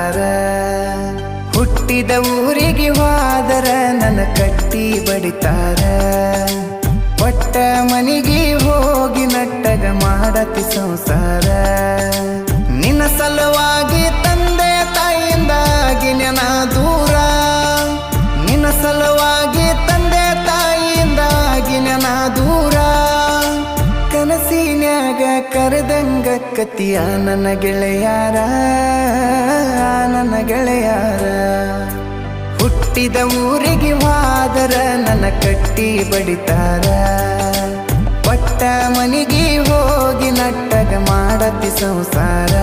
ಸಂಸಾರ ಹುಟ್ಟಿದ ಊರಿಗೆ ಹೋದರ ನನ್ನ ಕಟ್ಟಿ ಬಡಿತಾರ ಒಟ್ಟ ಮನಿಗೆ ಹೋಗಿ ನಟ್ಟಗ ಮಾಡತಿ ಸಂಸಾರ ನಿನ್ನ ಸಲುವಾಗಿ ತಂದೆ ತಾಯಿಯಿಂದಾಗಿ ನೆನ ದೂರ ನಿನ್ನ ಸಲುವಾಗಿ ತಂದೆ ತಾಯಿಯಿಂದಾಗಿ ನೆನ ದೂರ ಕನಸಿನ್ಯಾಗ ಕರೆದಂಗ ಕತಿಯ ನನ್ನ ಗೆಳೆಯಾರ ನನ್ನ ಗೆಳೆಯಾರ ಹುಟ್ಟಿದ ಊರಿಗೆ ಹೋದರ ನನ್ನ ಕಟ್ಟಿ ಬಡಿತಾರ ಪಟ್ಟ ಮನಿಗೆ ಹೋಗಿ ನಟ್ಟಗ ಮಾಡತಿ ಸಂಸಾರ